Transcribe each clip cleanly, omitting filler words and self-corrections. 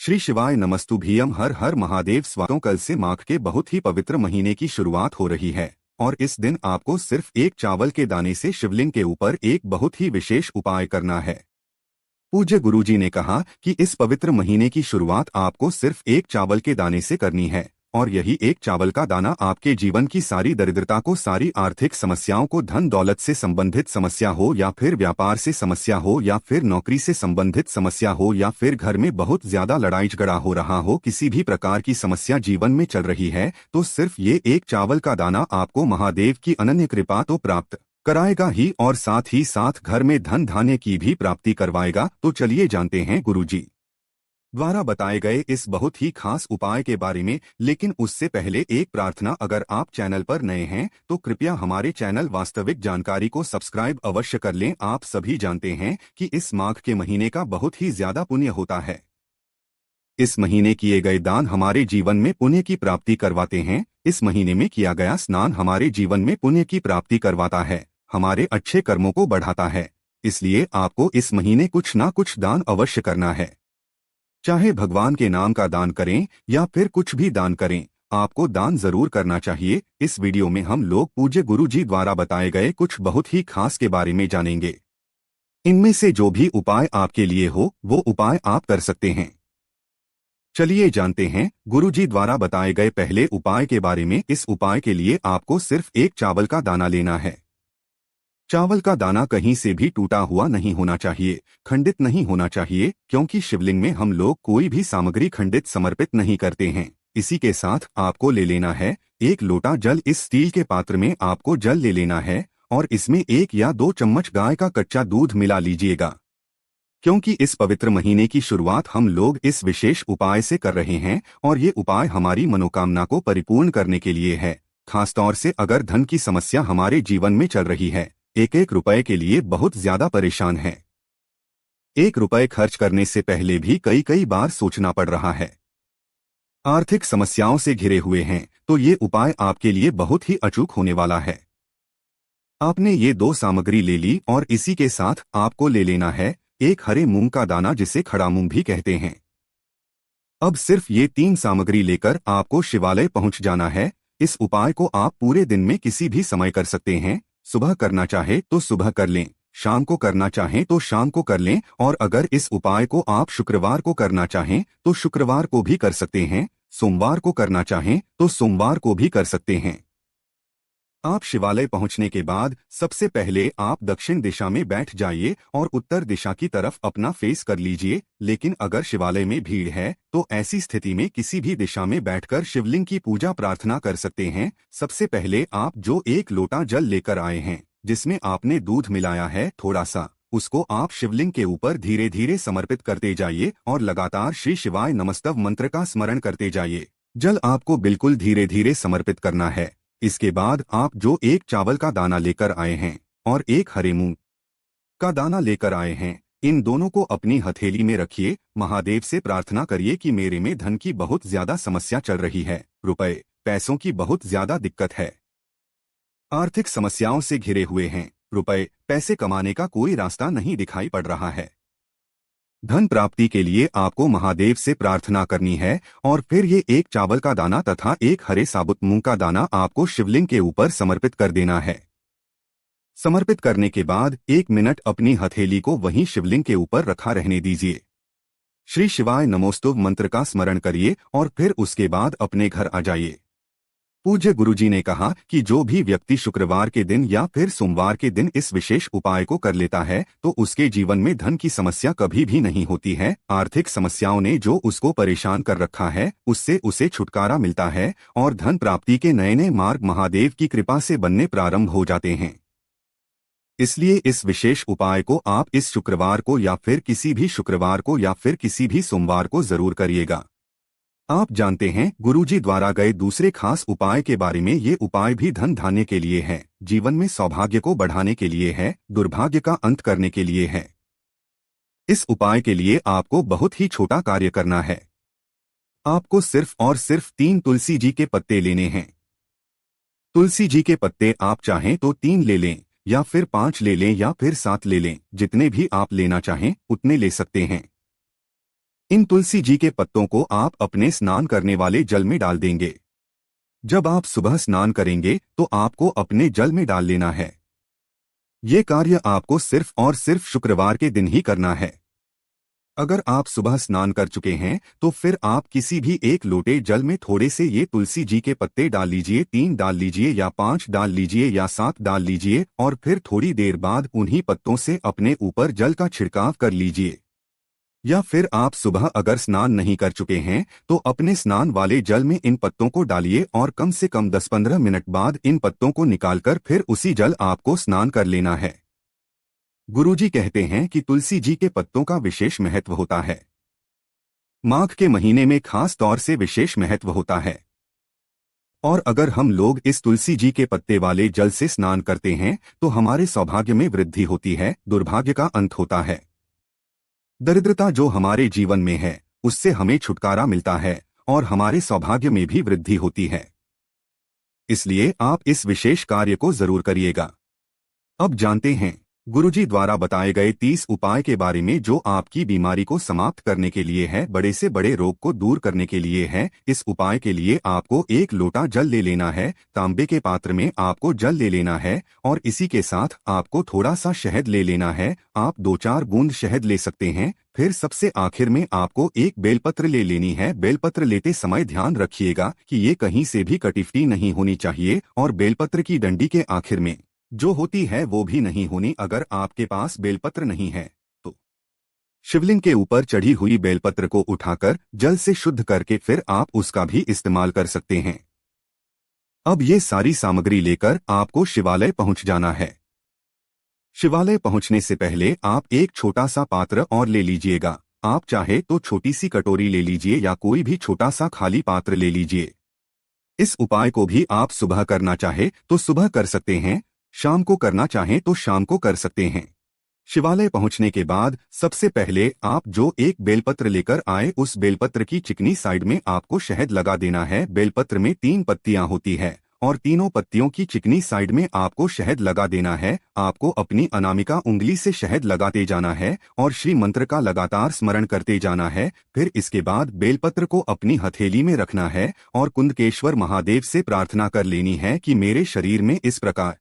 श्री शिवाय नमस्तुभ्यम। हर हर महादेव। स्वागतों। कल से माघ के बहुत ही पवित्र महीने की शुरुआत हो रही है और इस दिन आपको सिर्फ एक चावल के दाने से शिवलिंग के ऊपर एक बहुत ही विशेष उपाय करना है। पूज्य गुरुजी ने कहा कि इस पवित्र महीने की शुरुआत आपको सिर्फ एक चावल के दाने से करनी है और यही एक चावल का दाना आपके जीवन की सारी दरिद्रता को, सारी आर्थिक समस्याओं को, धन दौलत से संबंधित समस्या हो या फिर व्यापार से समस्या हो या फिर नौकरी से संबंधित समस्या हो या फिर घर में बहुत ज्यादा लड़ाई झगड़ा हो रहा हो, किसी भी प्रकार की समस्या जीवन में चल रही है तो सिर्फ ये एक चावल का दाना आपको महादेव की अनन्य कृपा तो प्राप्त कराएगा ही और साथ ही साथ घर में धन धान्य की भी प्राप्ति करवाएगा। तो चलिए जानते हैं गुरुजी द्वारा बताए गए इस बहुत ही खास उपाय के बारे में। लेकिन उससे पहले एक प्रार्थना, अगर आप चैनल पर नए हैं तो कृपया हमारे चैनल वास्तविक जानकारी को सब्सक्राइब अवश्य कर लें। आप सभी जानते हैं कि इस माघ के महीने का बहुत ही ज्यादा पुण्य होता है। इस महीने किए गए दान हमारे जीवन में पुण्य की प्राप्ति करवाते हैं। इस महीने में किया गया स्नान हमारे जीवन में पुण्य की प्राप्ति करवाता है, हमारे अच्छे कर्मों को बढ़ाता है। इसलिए आपको इस महीने कुछ ना कुछ दान अवश्य करना है। चाहे भगवान के नाम का दान करें या फिर कुछ भी दान करें, आपको दान जरूर करना चाहिए। इस वीडियो में हम लोग पूज्य गुरुजी द्वारा बताए गए कुछ बहुत ही खास के बारे में जानेंगे। इनमें से जो भी उपाय आपके लिए हो वो उपाय आप कर सकते हैं। चलिए जानते हैं गुरुजी द्वारा बताए गए पहले उपाय के बारे में। इस उपाय के लिए आपको सिर्फ एक चावल का दाना लेना है। चावल का दाना कहीं से भी टूटा हुआ नहीं होना चाहिए, खंडित नहीं होना चाहिए, क्योंकि शिवलिंग में हम लोग कोई भी सामग्री खंडित समर्पित नहीं करते हैं। इसी के साथ आपको ले लेना है एक लोटा जल। इस स्टील के पात्र में आपको जल ले लेना है और इसमें 1 या 2 चम्मच गाय का कच्चा दूध मिला लीजिएगा। क्योंकि इस पवित्र महीने की शुरुआत हम लोग इस विशेष उपाय से कर रहे हैं और ये उपाय हमारी मनोकामना को परिपूर्ण करने के लिए है। खासतौर से अगर धन की समस्या हमारे जीवन में चल रही है, एक एक रुपए के लिए बहुत ज्यादा परेशान है, 1 रुपए खर्च करने से पहले भी कई कई बार सोचना पड़ रहा है, आर्थिक समस्याओं से घिरे हुए हैं, तो ये उपाय आपके लिए बहुत ही अचूक होने वाला है। आपने ये 2 सामग्री ले ली और इसी के साथ आपको ले लेना है एक हरे मूंग का दाना, जिसे खड़ा मूंग भी कहते हैं। अब सिर्फ ये 3 सामग्री लेकर आपको शिवालय पहुंच जाना है। इस उपाय को आप पूरे दिन में किसी भी समय कर सकते हैं। सुबह करना चाहे तो सुबह कर लें, शाम को करना चाहें तो शाम को कर लें, और अगर इस उपाय को आप शुक्रवार को करना चाहें तो शुक्रवार को भी कर सकते हैं, सोमवार को करना चाहें तो सोमवार को भी कर सकते हैं। आप शिवालय पहुंचने के बाद सबसे पहले आप दक्षिण दिशा में बैठ जाइए और उत्तर दिशा की तरफ अपना फेस कर लीजिए। लेकिन अगर शिवालय में भीड़ है तो ऐसी स्थिति में किसी भी दिशा में बैठकर शिवलिंग की पूजा प्रार्थना कर सकते हैं। सबसे पहले आप जो 1 लोटा जल लेकर आए हैं, जिसमें आपने दूध मिलाया है थोड़ा सा, उसको आप शिवलिंग के ऊपर धीरे धीरे समर्पित करते जाइए और लगातार श्री शिवाय नमस्तव मंत्र का स्मरण करते जाइए। जल आपको बिल्कुल धीरे धीरे समर्पित करना है। इसके बाद आप जो 1 चावल का दाना लेकर आए हैं और 1 हरे मूंग का दाना लेकर आए हैं, इन दोनों को अपनी हथेली में रखिए। महादेव से प्रार्थना करिए कि मेरे में धन की बहुत ज्यादा समस्या चल रही है, रुपए पैसों की बहुत ज्यादा दिक्कत है, आर्थिक समस्याओं से घिरे हुए हैं, रुपए पैसे कमाने का कोई रास्ता नहीं दिखाई पड़ रहा है। धन प्राप्ति के लिए आपको महादेव से प्रार्थना करनी है और फिर ये 1 चावल का दाना तथा 1 हरे साबुत मूंग का दाना आपको शिवलिंग के ऊपर समर्पित कर देना है। समर्पित करने के बाद 1 मिनट अपनी हथेली को वहीं शिवलिंग के ऊपर रखा रहने दीजिए। श्री शिवाय नमोस्तुभ मंत्र का स्मरण करिए और फिर उसके बाद अपने घर आ जाइए। पूज्य गुरुजी ने कहा कि जो भी व्यक्ति शुक्रवार के दिन या फिर सोमवार के दिन इस विशेष उपाय को कर लेता है तो उसके जीवन में धन की समस्या कभी भी नहीं होती है। आर्थिक समस्याओं ने जो उसको परेशान कर रखा है उससे उसे छुटकारा मिलता है और धन प्राप्ति के नए नए मार्ग महादेव की कृपा से बनने प्रारंभ हो जाते हैं। इसलिए इस विशेष उपाय को आप इस शुक्रवार को या फिर किसी भी शुक्रवार को या फिर किसी भी सोमवार को जरूर करिएगा। आप जानते हैं गुरुजी द्वारा गए दूसरे खास उपाय के बारे में। ये उपाय भी धन धान्य के लिए है, जीवन में सौभाग्य को बढ़ाने के लिए है, दुर्भाग्य का अंत करने के लिए है। इस उपाय के लिए आपको बहुत ही छोटा कार्य करना है। आपको सिर्फ और सिर्फ 3 तुलसी जी के पत्ते लेने हैं। तुलसी जी के पत्ते आप चाहें तो 3 ले लें या फिर 5 ले लें या फिर 7 ले लें, जितने भी आप लेना चाहें उतने ले सकते हैं। इन तुलसी जी के पत्तों को आप अपने स्नान करने वाले जल में डाल देंगे। जब आप सुबह स्नान करेंगे तो आपको अपने जल में डाल लेना है। ये कार्य आपको सिर्फ और सिर्फ शुक्रवार के दिन ही करना है। अगर आप सुबह स्नान कर चुके हैं तो फिर आप किसी भी एक लोटे जल में थोड़े से ये तुलसी जी के पत्ते डाल लीजिए, 3 डाल लीजिए या 5 डाल लीजिए या 7 डाल लीजिए और फिर थोड़ी देर बाद उन्हीं पत्तों से अपने ऊपर जल का छिड़काव कर लीजिए। या फिर आप सुबह अगर स्नान नहीं कर चुके हैं तो अपने स्नान वाले जल में इन पत्तों को डालिए और कम से कम 10-15 मिनट बाद इन पत्तों को निकालकर फिर उसी जल आपको स्नान कर लेना है। गुरुजी कहते हैं कि तुलसी जी के पत्तों का विशेष महत्व होता है। माघ के महीने में खास तौर से विशेष महत्व होता है। और अगर हम लोग इस तुलसी जी के पत्ते वाले जल से स्नान करते हैं तो हमारे सौभाग्य में वृद्धि होती है, दुर्भाग्य का अंत होता है। दरिद्रता जो हमारे जीवन में है उससे हमें छुटकारा मिलता है और हमारे सौभाग्य में भी वृद्धि होती है। इसलिए आप इस विशेष कार्य को जरूर करिएगा। अब जानते हैं गुरुजी द्वारा बताए गए 30 उपाय के बारे में जो आपकी बीमारी को समाप्त करने के लिए है, बड़े से बड़े रोग को दूर करने के लिए है। इस उपाय के लिए आपको 1 लोटा जल ले लेना है, तांबे के पात्र में आपको जल ले लेना है और इसी के साथ आपको थोड़ा सा शहद ले लेना है। आप 2-4 बूंद शहद ले सकते हैं। फिर सबसे आखिर में आपको एक बेलपत्र ले लेनी है। बेलपत्र लेते समय ध्यान रखिएगा कि ये कहीं से भी कटिफ्टी नहीं होनी चाहिए और बेलपत्र की डंडी के आखिर में जो होती है वो भी नहीं होनी। अगर आपके पास बेलपत्र नहीं है तो शिवलिंग के ऊपर चढ़ी हुई बेलपत्र को उठाकर जल से शुद्ध करके फिर आप उसका भी इस्तेमाल कर सकते हैं। अब ये सारी सामग्री लेकर आपको शिवालय पहुंच जाना है। शिवालय पहुंचने से पहले आप एक छोटा सा पात्र और ले लीजिएगा। आप चाहे तो छोटी सी कटोरी ले लीजिए या कोई भी छोटा सा खाली पात्र ले लीजिए। इस उपाय को भी आप सुबह करना चाहे तो सुबह कर सकते हैं, शाम को करना चाहें तो शाम को कर सकते हैं। शिवालय पहुंचने के बाद सबसे पहले आप जो एक बेलपत्र लेकर आए उस बेलपत्र की चिकनी साइड में आपको शहद लगा देना है। बेलपत्र में 3 पत्तियां होती है और तीनों पत्तियों की चिकनी साइड में आपको शहद लगा देना है। आपको अपनी अनामिका उंगली से शहद लगाते जाना है और श्री मंत्र का लगातार स्मरण करते जाना है। फिर इसके बाद बेलपत्र को अपनी हथेली में रखना है और कुंदकेश्वर महादेव से प्रार्थना कर लेनी है कि मेरे शरीर में इस प्रकार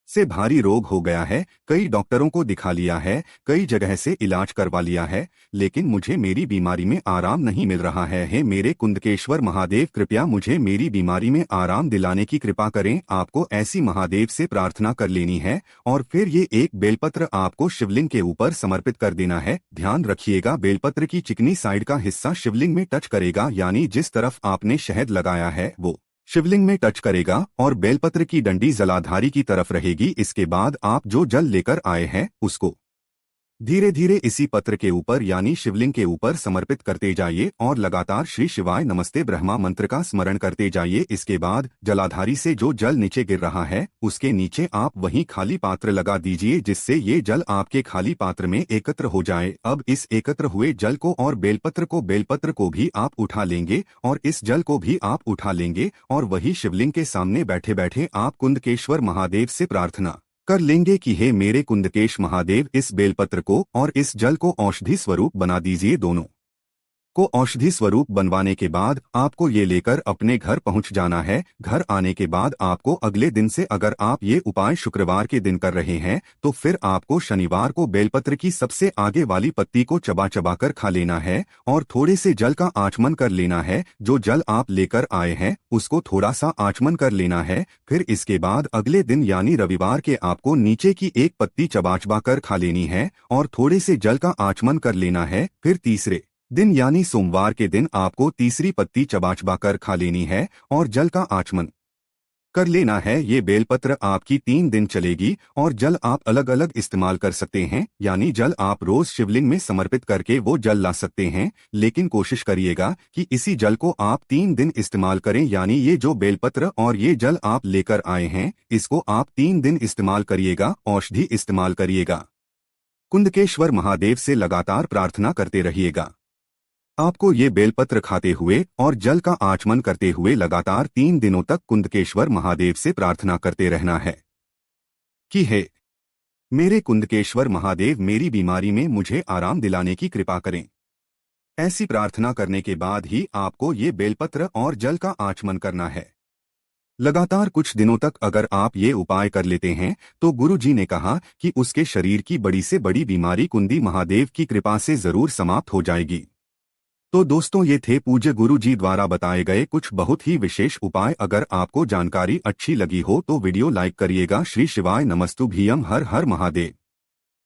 से भारी रोग हो गया है, कई डॉक्टरों को दिखा लिया है, कई जगह से इलाज करवा लिया है, लेकिन मुझे मेरी बीमारी में आराम नहीं मिल रहा है। हे मेरे कुंदकेश्वर महादेव, कृपया मुझे मेरी बीमारी में आराम दिलाने की कृपा करें। आपको ऐसी महादेव से प्रार्थना कर लेनी है और फिर ये एक बेलपत्र आपको शिवलिंग के ऊपर समर्पित कर देना है। ध्यान रखिएगा बेलपत्र की चिकनी साइड का हिस्सा शिवलिंग में टच करेगा, यानी जिस तरफ आपने शहद लगाया है वो शिवलिंग में टच करेगा और बेलपत्र की डंडी जलाधारी की तरफ रहेगी। इसके बाद आप जो जल लेकर आए हैं उसको धीरे धीरे इसी पत्र के ऊपर यानी शिवलिंग के ऊपर समर्पित करते जाइए और लगातार श्री शिवाय नमस्ते ब्रह्मा मंत्र का स्मरण करते जाइए। इसके बाद जलाधारी से जो जल नीचे गिर रहा है उसके नीचे आप वहीं खाली पात्र लगा दीजिए, जिससे ये जल आपके खाली पात्र में एकत्र हो जाए। अब इस एकत्र हुए जल को और बेलपत्र को भी आप उठा लेंगे और इस जल को भी आप उठा लेंगे और वही शिवलिंग के सामने बैठे बैठे आप कुंदकेश्वर महादेव से प्रार्थना कर लेंगे कि हे मेरे कुंदकेश महादेव, इस बेलपत्र को और इस जल को औषधि स्वरूप बना दीजिए। दोनों को औषधि स्वरूप बनवाने के बाद आपको ये लेकर अपने घर पहुंच जाना है। घर आने के बाद आपको अगले दिन से, अगर आप ये उपाय शुक्रवार के दिन कर रहे हैं तो फिर आपको शनिवार को बेलपत्र की सबसे आगे वाली पत्ती को चबा चबा कर खा लेना है और थोड़े से जल का आचमन कर लेना है। जो जल आप लेकर आए हैं उसको थोड़ा सा आचमन कर लेना है। फिर इसके बाद अगले दिन यानी रविवार के आपको नीचे की एक पत्ती चबा चबा कर खा लेनी है और थोड़े से जल का आचमन कर लेना है। फिर तीसरे दिन यानी सोमवार के दिन आपको तीसरी पत्ती चबा चबा कर खा लेनी है और जल का आचमन कर लेना है। ये बेलपत्र आपकी 3 दिन चलेगी और जल आप अलग अलग इस्तेमाल कर सकते हैं, यानी जल आप रोज शिवलिंग में समर्पित करके वो जल ला सकते हैं, लेकिन कोशिश करिएगा कि इसी जल को आप 3 दिन इस्तेमाल करें। यानी ये जो बेलपत्र और ये जल आप लेकर आए हैं इसको आप 3 दिन इस्तेमाल करिएगा, औषधि इस्तेमाल करिएगा। कुंदकेश्वर महादेव से लगातार प्रार्थना करते रहिएगा। आपको ये बेलपत्र खाते हुए और जल का आचमन करते हुए लगातार 3 दिनों तक कुंदकेश्वर महादेव से प्रार्थना करते रहना है कि हे मेरे कुंदकेश्वर महादेव, मेरी बीमारी में मुझे आराम दिलाने की कृपा करें। ऐसी प्रार्थना करने के बाद ही आपको ये बेलपत्र और जल का आचमन करना है। लगातार कुछ दिनों तक अगर आप ये उपाय कर लेते हैं तो गुरु जी ने कहा कि उसके शरीर की बड़ी से बड़ी बीमारी कुंदी महादेव की कृपा से जरूर समाप्त हो जाएगी। तो दोस्तों, ये थे पूज्य गुरु जी द्वारा बताए गए कुछ बहुत ही विशेष उपाय। अगर आपको जानकारी अच्छी लगी हो तो वीडियो लाइक करिएगा। श्री शिवाय नमस्तुभ्यम। हर हर महादेव।